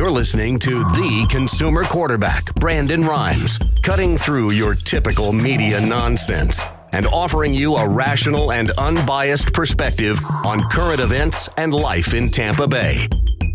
You're listening to the consumer quarterback, Brandon Rimes, cutting through your typical media nonsense and offering you a rational and unbiased perspective on current events and life in Tampa Bay.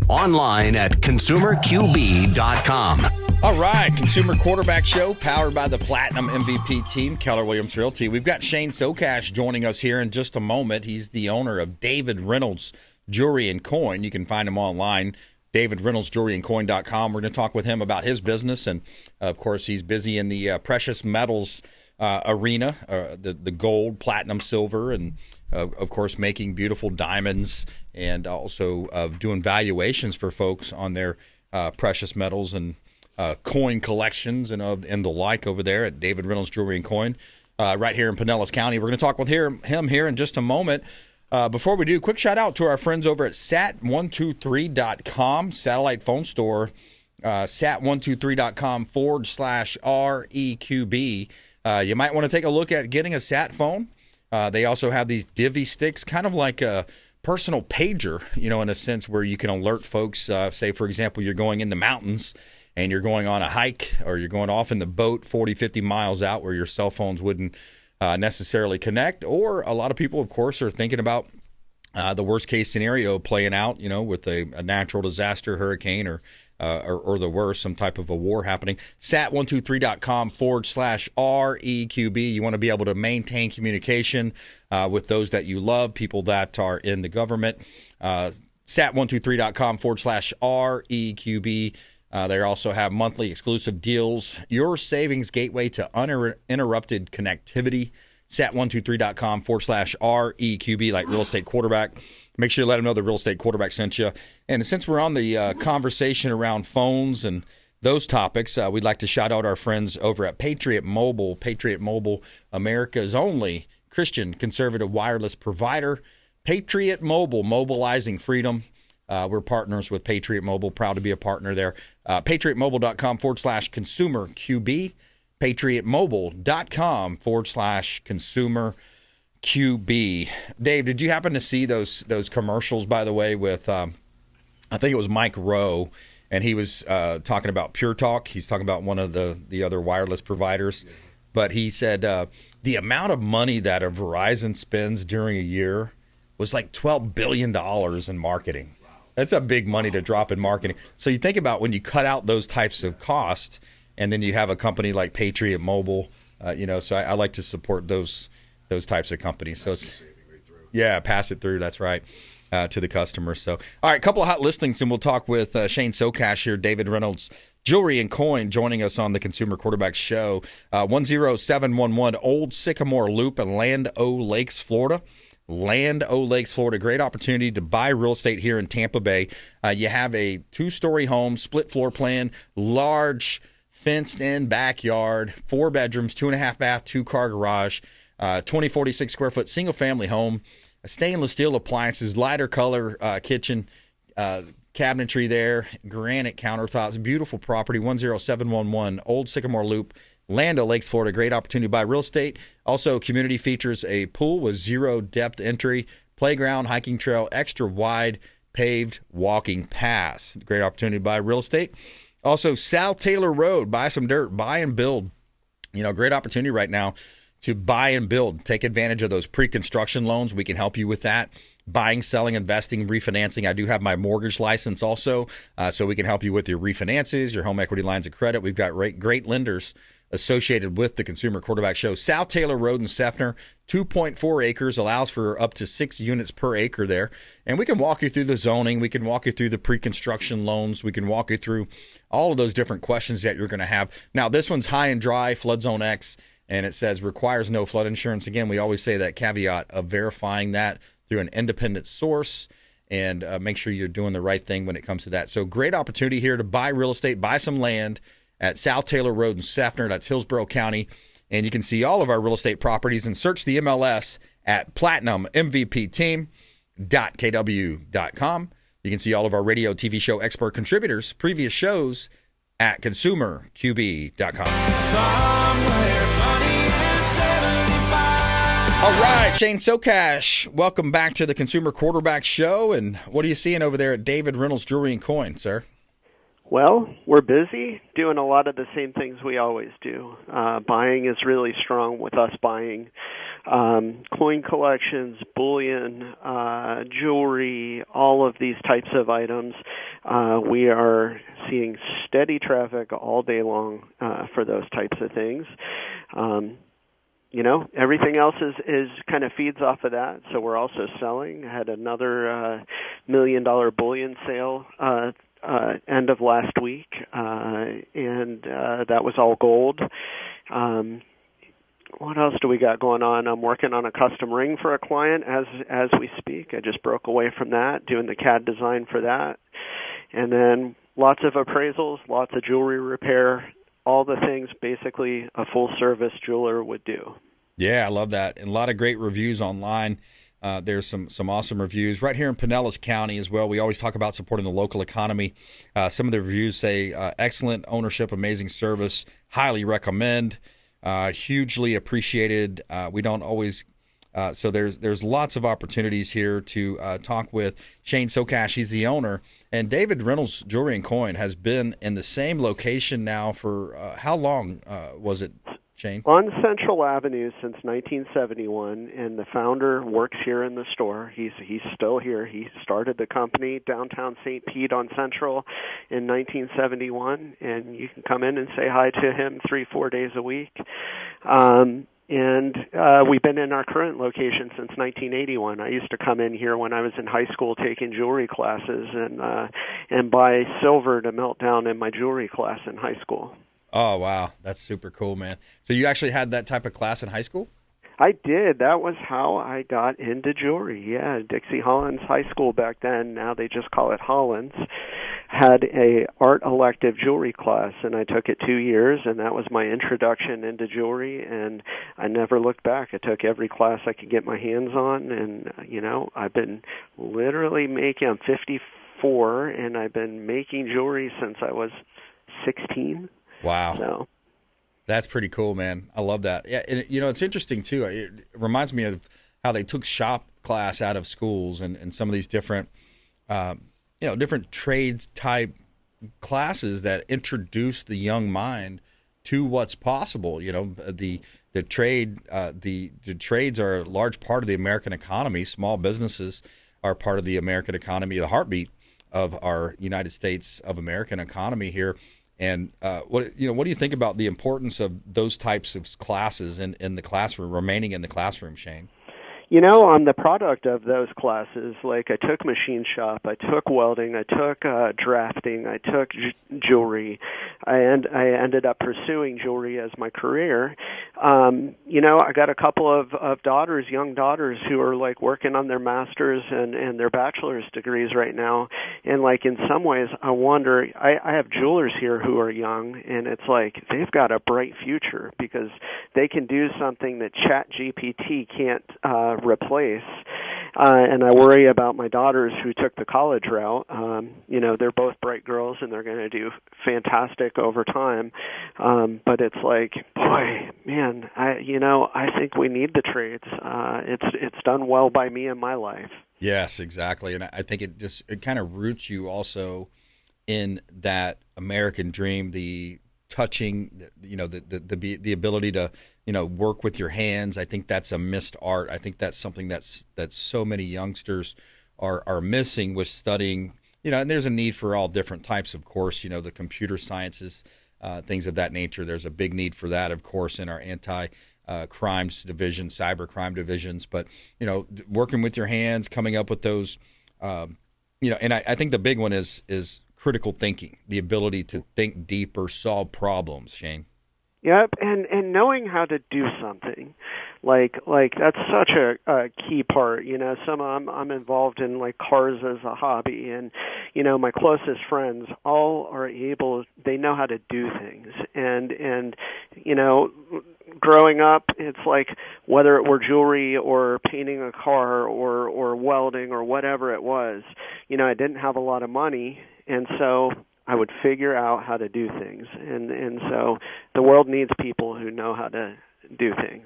Online at consumerqb.com. All right, Consumer Quarterback Show, powered by the Platinum MVP team, Keller Williams Realty. We've got Shane Socash joining us here in just a moment. He's the owner of David Reynolds Jewelry and Coin. You can find him online, davidreynoldsjewelryandcoin.com. We're going to talk with him about his business, and of course, he's busy in the precious metals arena, the gold, platinum, silver, and of course, making beautiful diamonds, and also doing valuations for folks on their precious metals and coin collections and the like over there at David Reynolds Jewelry and Coin, right here in Pinellas County. We're going to talk with him here in just a moment. Before we do, quick shout out to our friends over at sat123.com, satellite phone store, sat123.com/REQB. You might want to take a look at getting a sat phone. They also have these divvy sticks, kind of like a personal pager, in a sense where you can alert folks. Say, for example, you're going in the mountains and you're going on a hike, or you're going off in the boat 40, 50 miles out where your cell phones wouldn't necessarily connect. Or a lot of people, of course, are thinking about the worst case scenario playing out, with a natural disaster, hurricane, or the worst, some type of a war happening. Sat123.com/REQB. You want to be able to maintain communication with those that you love, people that are in the government. Sat123.com/REQB. They also have monthly exclusive deals. Your savings gateway to uninterrupted connectivity. Sat123.com/REQB, like real estate quarterback. Make sure you let them know the real estate quarterback sent you. And since we're on the conversation around phones and those topics, we'd like to shout out our friends over at Patriot Mobile. Patriot Mobile, America's only Christian conservative wireless provider. Patriot Mobile, mobilizing freedom. We're partners with Patriot Mobile, proud to be a partner there. PatriotMobile.com/consumerQB. PatriotMobile.com/consumerQB. Dave, did you happen to see those commercials, by the way, with I think it was Mike Rowe, and he was talking about Pure Talk. He's talking about one of the other wireless providers. Yeah. But he said the amount of money that a Verizon spends during a year was like $12 billion in marketing. That's a big money to drop in marketing. So you think about when you cut out those types of costs, and then you have a company like Patriot Mobile, so I like to support those types of companies. So it's, pass it through. That's right, to the customer. So, all right, a couple of hot listings, and we'll talk with Shane Socash here, David Reynolds Jewelry and Coin, joining us on the Consumer Quarterback Show. 10711 Old Sycamore Loop in Land O Lakes, Florida. Land O Lakes, Florida. Great opportunity to buy real estate here in Tampa Bay. You have a 2-story home, split floor plan, large fenced-in backyard, 4 bedrooms, 2.5 bath, 2-car garage, 46 square foot single-family home, stainless steel appliances, lighter color kitchen, cabinetry there, granite countertops, beautiful property. 10711 Old Sycamore Loop, Land O Lakes, Florida. Great opportunity to buy real estate. Also, community features a pool with 0 depth entry, playground, hiking trail, extra wide paved walking paths. Great opportunity to buy real estate. Also, South Taylor Road, buy some dirt, buy and build. Great opportunity right now to buy and build. Take advantage of those pre-construction loans. We can help you with that. Buying, selling, investing, refinancing. I do have my mortgage license also, so we can help you with your refinances, your home equity lines of credit. We've got great lenders associated with the Consumer Quarterback Show. South Taylor Road in Seffner, 2.4 acres, allows for up to 6 units per acre there. And we can walk you through the zoning. We can walk you through the pre-construction loans. We can walk you through all of those different questions that you're going to have. Now, this one's high and dry, flood zone X, and it says requires no flood insurance. Again, we always say that caveat of verifying that through an independent source, and make sure you're doing the right thing when it comes to that. So great opportunity here to buy real estate, buy some land at South Taylor Road in Seffner. That's Hillsborough County. And you can see all of our real estate properties and search the MLS at platinummvpteam.kw.com. You can see all of our radio, TV show expert contributors, previous shows at consumerqb.com. All right, Shane Socash, welcome back to the Consumer Quarterback Show. And what are you seeing over there at David Reynolds Jewelry and Coin, sir? Well, we're busy doing a lot of the same things we always do. Buying is really strong with us buying coin collections, bullion, jewelry, all of these types of items. We are seeing steady traffic all day long for those types of things. Everything else is kind of feeds off of that. So we're also selling. I had another $1 million bullion sale end of last week, and that was all gold. What else do we got going on? I'm working on a custom ring for a client as we speak. I just broke away from that, doing the CAD design for that. And then lots of appraisals, lots of jewelry repair, all the things basically a full-service jeweler would do. Yeah, I love that. And a lot of great reviews online. There's some awesome reviews right here in Pinellas County as well. We always talk about supporting the local economy. Some of the reviews say excellent ownership, amazing service, highly recommend, hugely appreciated. We don't always so there's lots of opportunities here to talk with Shane Socash. He's the owner. And David Reynolds Jewelry and Coin has been in the same location now for how long was it, Shane? On Central Avenue since 1971, and the founder works here in the store. He's still here. He started the company downtown St. Pete on Central in 1971, and you can come in and say hi to him 3-4 days a week. And we've been in our current location since 1981. I used to come in here when I was in high school taking jewelry classes and buy silver to melt down in my jewelry class in high school. Oh, wow. That's super cool, man. So you actually had that type of class in high school? I did. That was how I got into jewelry. Yeah, Dixie Hollins High School back then, now they just call it Hollins, had a art elective jewelry class, and I took it 2 years, and that was my introduction into jewelry, and I never looked back. I took every class I could get my hands on, and, I've been literally I'm 54, and I've been making jewelry since I was 16. Wow. So. That's pretty cool, man. I love that. Yeah, and, it's interesting, too. It reminds me of how they took shop class out of schools and some of these different, different trades type classes that introduce the young mind to what's possible. The trades are a large part of the American economy. Small businesses are part of the American economy, the heartbeat of our United States of American economy here. And what do you think about the importance of those types of classes in the classroom, remaining in the classroom, Shane? I'm the product of those classes. Like, I took machine shop, I took welding, I took drafting, I took jewelry, and I ended up pursuing jewelry as my career. I got a couple of daughters, young daughters, who are like working on their master's and their bachelor's degrees right now. And like, in some ways, I wonder, I have jewelers here who are young, and it's like they've got a bright future because they can do something that ChatGPT can't replace. And I worry about my daughters who took the college route. They're both bright girls, and they're going to do fantastic over time. But it's like, boy, man, I think we need the trades. It's done well by me in my life. Yes, exactly. And I think it kind of roots you also in that American dream, the touching, the ability to, work with your hands. I think that's a missed art. I think that's something that so many youngsters are missing with studying, and there's a need for all different types, of course, the computer sciences, things of that nature. There's a big need for that, of course, in our anti-crimes division, cyber crime divisions. But, working with your hands, coming up with those, and I think the big one is critical thinking, the ability to think deeper, solve problems, Shane. Yep, and knowing how to do something, like that's such a key part. I'm involved in like cars as a hobby, and my closest friends all are able. They know how to do things, and growing up, it's like whether it were jewelry or painting a car or welding or whatever it was. I didn't have a lot of money, and so I would figure out how to do things. And so the world needs people who know how to do things.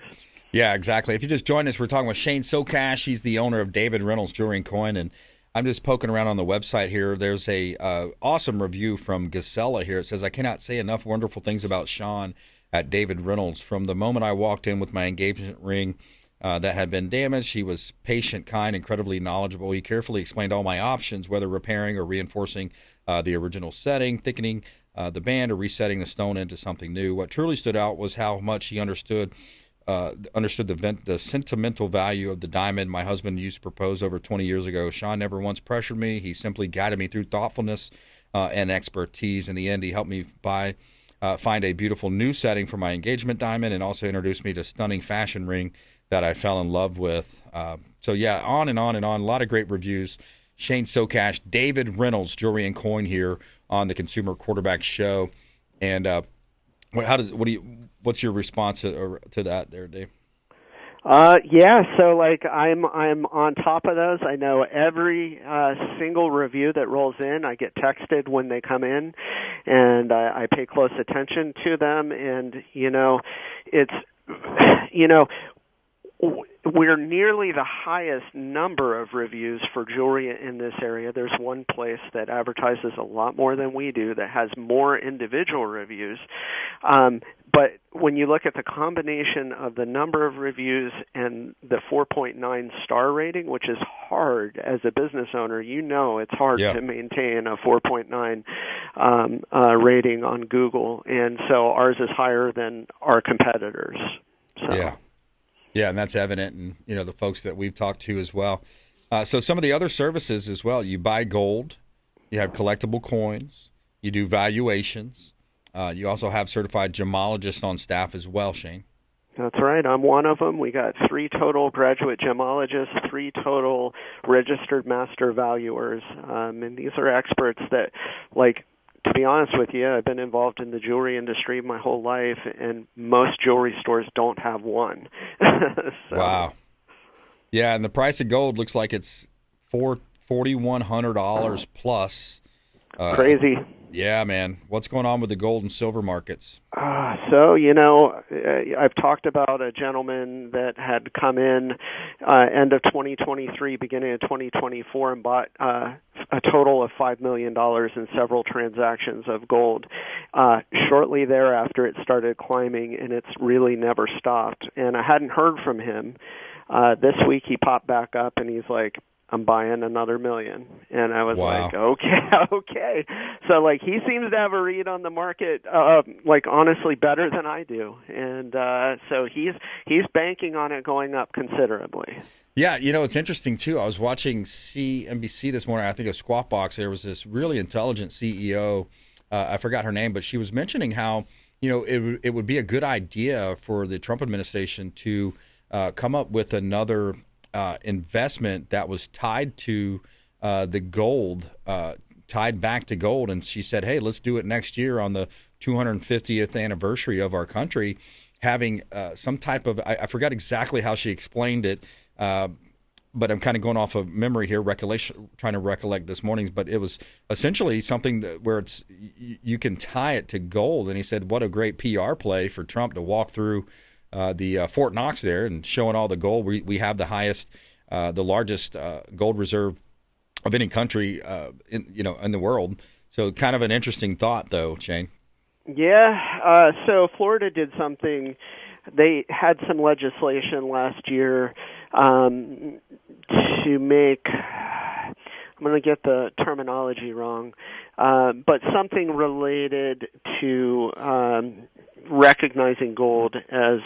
Yeah, exactly. If you just joined us, we're talking with Shane Socash. He's the owner of David Reynolds Jewelry Coin. And I'm just poking around on the website here. There's a awesome review from Gisela here. It says, I cannot say enough wonderful things about Sean at David Reynolds. From the moment I walked in with my engagement ring that had been damaged, he was patient, kind, incredibly knowledgeable. He carefully explained all my options, whether repairing or reinforcing the original setting, thickening the band, or resetting the stone into something new. What truly stood out was how much he understood the sentimental value of the diamond my husband used to propose over 20 years ago. Sean never once pressured me. He simply guided me through thoughtfulness and expertise. In the end, he helped me find a beautiful new setting for my engagement diamond, and also introduced me to a stunning fashion ring that I fell in love with. So yeah, on and on and on. A lot of great reviews. Shane Socash, David Reynolds Jewelry and Coin here on the Consumer Quarterback Show. And what's your response to that there, Dave? Yeah, so like I'm on top of those. I know every single review that rolls in. I get texted when they come in, and I pay close attention to them. And it's we're nearly the highest number of reviews for jewelry in this area. There's one place that advertises a lot more than we do that has more individual reviews. But when you look at the combination of the number of reviews and the 4.9 star rating, which is hard as a business owner, it's hard to maintain a 4.9 rating on Google. And so ours is higher than our competitors. So. Yeah, and that's evident in the folks that we've talked to as well. So some of the other services as well, you buy gold, you have collectible coins, you do valuations. You also have certified gemologists on staff as well, Shane. That's right. I'm one of them. We got 3 total graduate gemologists, 3 total registered master valuers. And these are experts that, to be honest with you, I've been involved in the jewelry industry my whole life, and most jewelry stores don't have one. So. Wow. Yeah, and the price of gold looks like it's $4,100 plus. Crazy. Yeah, man. What's going on with the gold and silver markets? I've talked about a gentleman that had come in end of 2023, beginning of 2024, and bought a total of $5 million in several transactions of gold. Shortly thereafter, it started climbing, and it's really never stopped. And I hadn't heard from him. This week, he popped back up, and he's like, I'm buying another $1 million. And I was wow. like, okay. So, he seems to have a read on the market, honestly, better than I do. And so he's banking on it going up considerably. Yeah, it's interesting, too. I was watching CNBC this morning. I think of Squawk Box. There was this really intelligent CEO. I forgot her name, but she was mentioning how, it would be a good idea for the Trump administration to come up with another investment that was tied to the gold, tied back to gold. And she said, hey, let's do it next year on the 250th anniversary of our country, having some type of, I forgot exactly how she explained it, but I'm kind of going off of memory here, trying to recollect this morning. But it was essentially something where you can tie it to gold. And he said, what a great PR play for Trump to walk through the Fort Knox there and showing all the gold. We have the highest, the largest gold reserve of any country in the world. So kind of an interesting thought, though, Shane. Yeah. So Florida did something. They had some legislation last year to make. I'm going to get the terminology wrong, but something related to recognizing gold as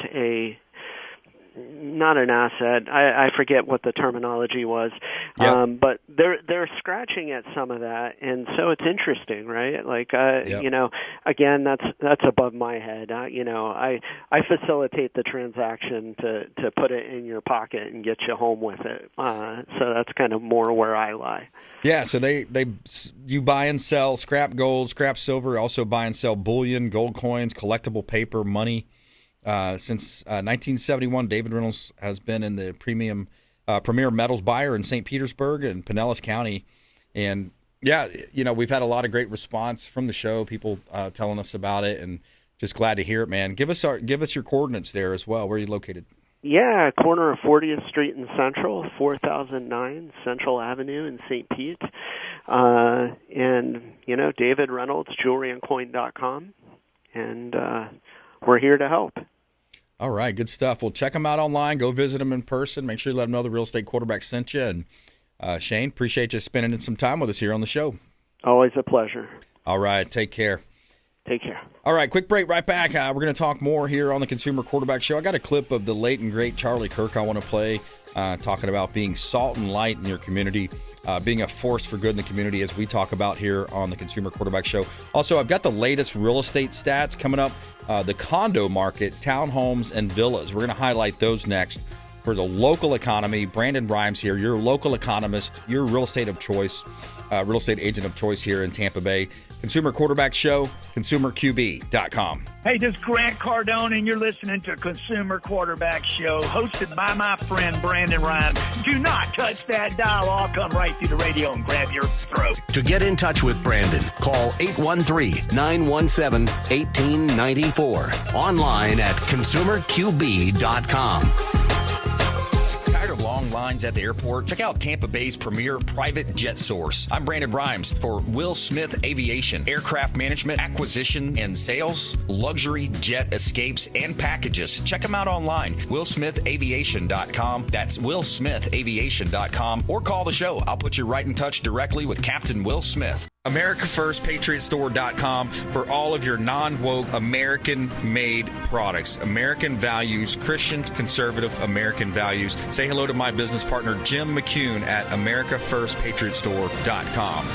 not an asset. I forget what the terminology was, but they're scratching at some of that, and so it's interesting, right? Again, that's above my head. I facilitate the transaction to put it in your pocket and get you home with it. So that's kind of more where I lie. Yeah, so you buy and sell scrap gold, scrap silver, also buy and sell bullion, gold coins, collectible paper, money. Since 1971, David Reynolds has been in the premier metals buyer in St. Petersburg and Pinellas County. And, we've had a lot of great response from the show, people telling us about it, and just glad to hear it, man. Give us your coordinates there as well. Where are you located? Yeah, corner of 40th Street and Central, 4009 Central Avenue in St. Pete. And, David Reynolds JewelryandCoin.com. And we're here to help. All right, good stuff. Well, check them out online. Go visit them in person. Make sure you let them know the Real Estate Quarterback sent you. And Shane, appreciate you spending some time with us here on the show. Always a pleasure. All right, take care. Take care. All right, quick break, right back. We're going to talk more here on the Consumer Quarterback Show. I got a clip of the late and great Charlie Kirk I want to play, talking about being salt and light in your community, being a force for good in the community, as we talk about here on the Consumer Quarterback Show. Also, I've got the latest real estate stats coming up, the condo market, townhomes, and villas. We're going to highlight those next for the local economy. Brandon Rimes here, your local economist, your real estate of choice, real estate agent of choice here in Tampa Bay. Consumer Quarterback Show, consumerqb.com. Hey, this is Grant Cardone, and you're listening to Consumer Quarterback Show, hosted by my friend Brandon Ryan. Do not touch that dial. I'll come right through the radio and grab your throat. To get in touch with Brandon, call 813-917-1894. Online at consumerqb.com. Tired of long lines at the airport? Check out Tampa Bay's premier private jet source. I'm Brandon Rimes for Will Smith Aviation. Aircraft management, acquisition, and sales, luxury jet escapes, and packages. Check them out online. WillSmithAviation.com. That's WillSmithAviation.com. Or call the show. I'll put you right in touch directly with Captain Will Smith. AmericaFirstPatriotStore.com for all of your non-woke, American-made products. American values, Christian, conservative American values. Say hello to my business partner, Jim McCune at AmericaFirstPatriotStore.com.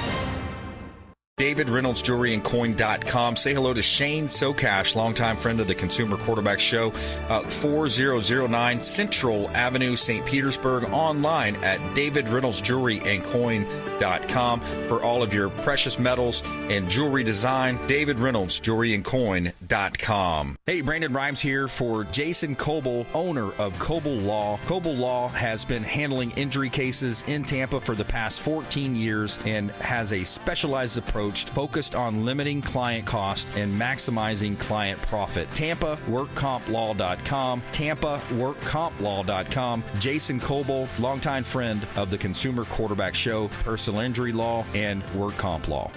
David Reynolds Jewelry and Coin.com. Say hello to Shane Socash, longtime friend of the Consumer Quarterback Show, 4009 Central Avenue, St. Petersburg. Online at David Reynolds Jewelry and Coin.com for all of your precious metals and jewelry design. David Reynolds Jewelry and Coin.com. Hey, Brandon Rimes here for Jason Coble, owner of Coble Law. Coble Law has been handling injury cases in Tampa for the past 14 years and has a specialized approach focused on limiting client cost and maximizing client profit. TampaWorkCompLaw.com. TampaWorkCompLaw.com. Jason Coble, longtime friend of the Consumer Quarterback Show, personal injury law, and work comp law.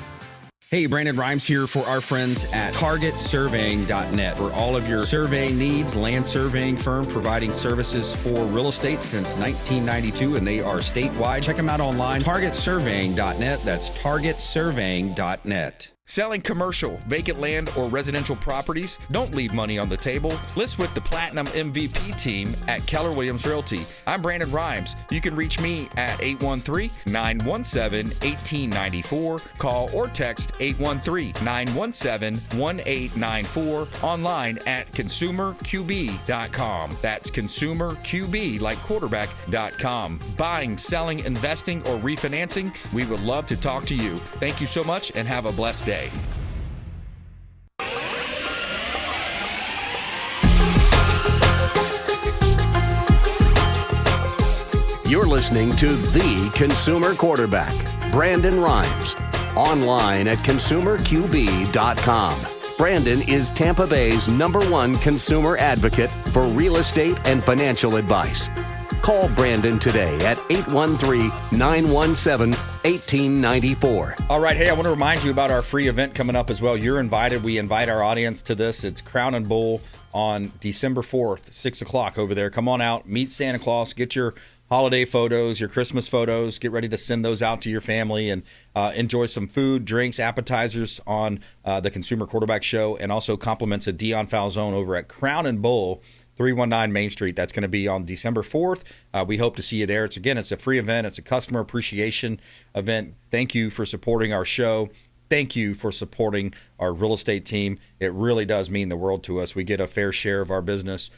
Hey, Brandon Rimes here for our friends at TargetSurveying.net. For all of your surveying needs, land surveying firm providing services for real estate since 1992, and they are statewide. Check them out online, TargetSurveying.net. That's TargetSurveying.net. Selling commercial, vacant land, or residential properties? Don't leave money on the table. List with the Platinum MVP team at Keller Williams Realty. I'm Brandon Rimes. You can reach me at 813-917-1894. Call or text 813-917-1894. Online at consumerqb.com. That's consumerqb, like quarterback.com. Buying, selling, investing, or refinancing? We would love to talk to you. Thank you so much and have a blessed day. You're listening to The Consumer Quarterback, Brandon Rimes. Online at consumerqb.com. Brandon is Tampa Bay's #1 consumer advocate for real estate and financial advice. Call Brandon today at 813-917-1894. All right. Hey, I want to remind you about our free event coming up as well. You're invited. We invite our audience to this. It's Crown and Bull on December 4th, 6 o'clock over there. Come on out, meet Santa Claus, get your holiday photos, your Christmas photos, get ready to send those out to your family, and enjoy some food, drinks, appetizers on the Consumer Quarterback Show, and also compliments of Dion Falzone over at Crown and Bull, 319 Main Street. That's going to be on December 4th. We hope to see you there. It's a free event. It's a customer appreciation event. Thank you for supporting our show. Thank you for supporting our real estate team. It really does mean the world to us. We get a fair share of our business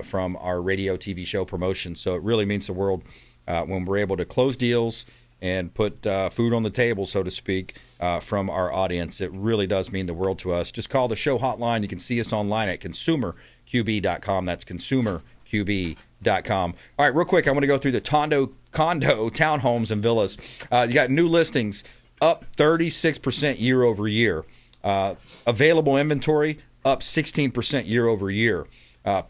from our radio, TV show promotion. So it really means the world when we're able to close deals and put food on the table, so to speak, from our audience. It really does mean the world to us. Just call the show hotline. You can see us online at consumerqb.com. That's consumerqb.com. All right, real quick, I want to go through the condo, townhomes, and villas. You got new listings up 36% year over year. Available inventory up 16% year over year.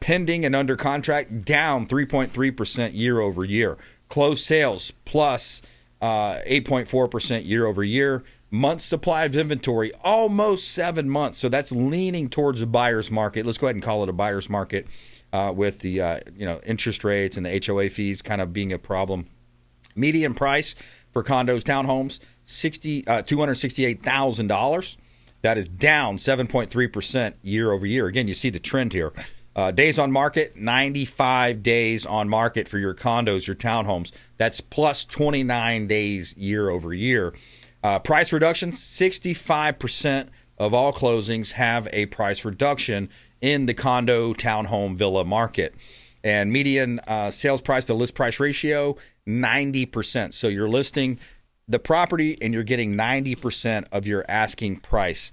Pending and under contract, down 3.3% year over year. Closed sales plus 8.4% year over year. Months supply of inventory, almost 7 months. So that's leaning towards a buyer's market. Let's go ahead and call it a buyer's market with the interest rates and the HOA fees kind of being a problem. Median price for condos, townhomes, $268,000. That is down 7.3% year over year. Again, you see the trend here. Days on market, 95 days on market for your condos, your townhomes. That's plus 29 days year over year. Price reduction, 65% of all closings have a price reduction in the condo, townhome, villa market. And median sales price to list price ratio, 90%. So you're listing the property and you're getting 90% of your asking price.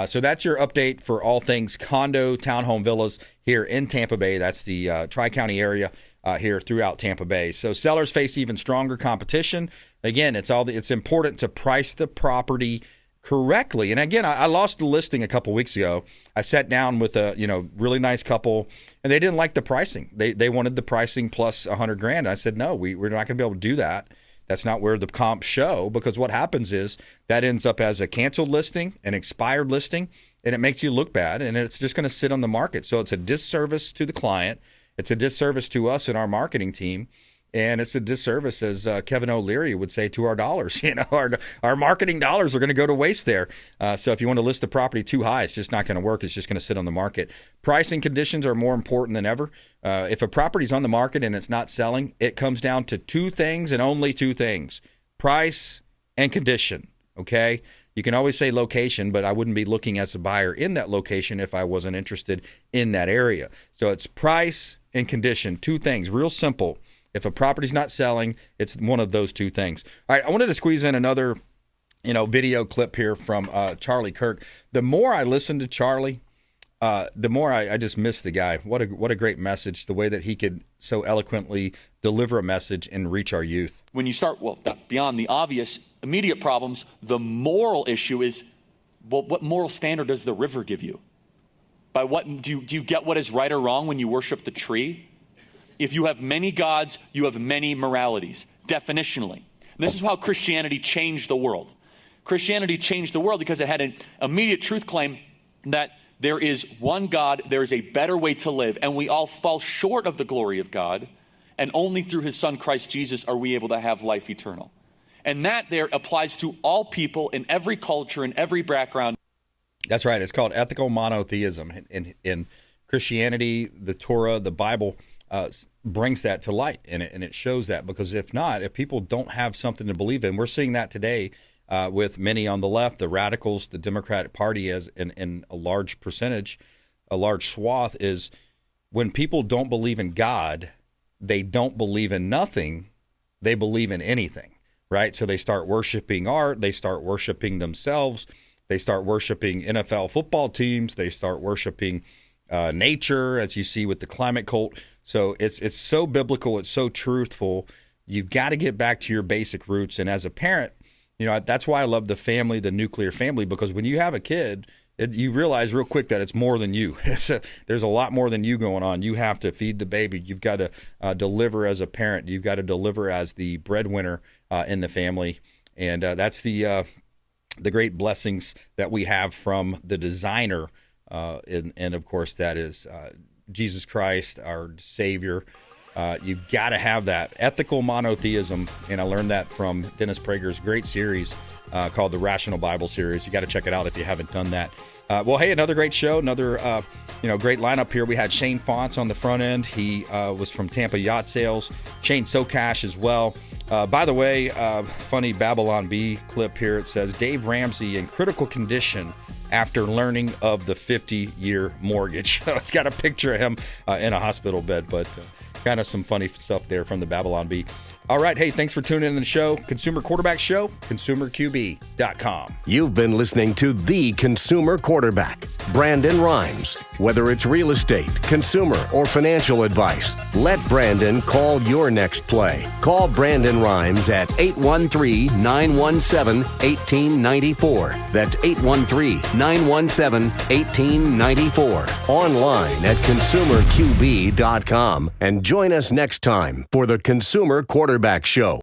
So that's your update for all things condo, townhome, villas here in Tampa Bay. That's the Tri-County area here throughout Tampa Bay. So sellers face even stronger competition. Again, it's important to price the property correctly. And again, I lost the listing a couple weeks ago. I sat down with a really nice couple, and they didn't like the pricing. They wanted the pricing plus $100,000. I said, no, we're not going to be able to do that. That's not where the comps show, because what happens is that ends up as a canceled listing, an expired listing, and it makes you look bad, and it's just going to sit on the market. So it's a disservice to the client. It's a disservice to us and our marketing team. And it's a disservice, as Kevin O'Leary would say, to our dollars. Our marketing dollars are going to go to waste there. So if you want to list the property too high, it's just not going to work. It's just going to sit on the market. Pricing conditions are more important than ever. If a property's on the market and it's not selling, it comes down to two things and only two things: price and condition. Okay? You can always say location, but I wouldn't be looking as a buyer in that location if I wasn't interested in that area. So it's price and condition. Two things. Real simple. If a property's not selling, it's one of those two things. All right, I wanted to squeeze in another, video clip here from Charlie Kirk. The more I listen to Charlie, the more I just miss the guy. What a great message, the way that he could so eloquently deliver a message and reach our youth. When you start, beyond the obvious immediate problems, the moral issue is, what moral standard does the river give you? By what do you get what is right or wrong when you worship the tree? If you have many gods, you have many moralities, definitionally. And this is how Christianity changed the world. Christianity changed the world because it had an immediate truth claim that there is one God, there is a better way to live, and we all fall short of the glory of God, and only through his son Christ Jesus are we able to have life eternal. And that there applies to all people in every culture, in every background. That's right. It's called ethical monotheism. In Christianity, the Torah, the Bible, brings that to light, and it shows that, because if people don't have something to believe in, we're seeing that today with many on the left, the radicals, the Democratic Party, as in a large percentage, a large swath, is when people don't believe in God, they don't believe in nothing, they believe in anything, right? So they start worshiping art, they start worshiping themselves, they start worshiping NFL football teams, they start worshiping nature, as you see with the climate cult. So it's so biblical, it's so truthful. You've got to get back to your basic roots. And as a parent, that's why I love the family, the nuclear family, because when you have a kid, you realize real quick that it's more than you. There's a lot more than you going on. You have to feed the baby. You've got to deliver as a parent. You've got to deliver as the breadwinner in the family. And that's the great blessings that we have from the designer. And of course, that is Jesus Christ, our Savior. You've got to have that ethical monotheism, and I learned that from Dennis Prager's great series called the Rational Bible Series. You got to check it out if you haven't done that. Well, hey, another great show, another great lineup here. We had Shane Faunce on the front end. He was from Tampa Yacht Sales. Shane Socash as well. By the way, funny Babylon Bee clip here. It says Dave Ramsey in critical condition after learning of the 50-year mortgage. It's got a picture of him in a hospital bed, but kind of some funny stuff there from the Babylon Bee. All right. Hey, thanks for tuning in to the show. Consumer Quarterback Show, consumerqb.com. You've been listening to The Consumer Quarterback, Brandon Rimes. Whether it's real estate, consumer, or financial advice, let Brandon call your next play. Call Brandon Rimes at 813-917-1894. That's 813-917-1894. Online at consumerqb.com. And join us next time for The Consumer Quarterback Show.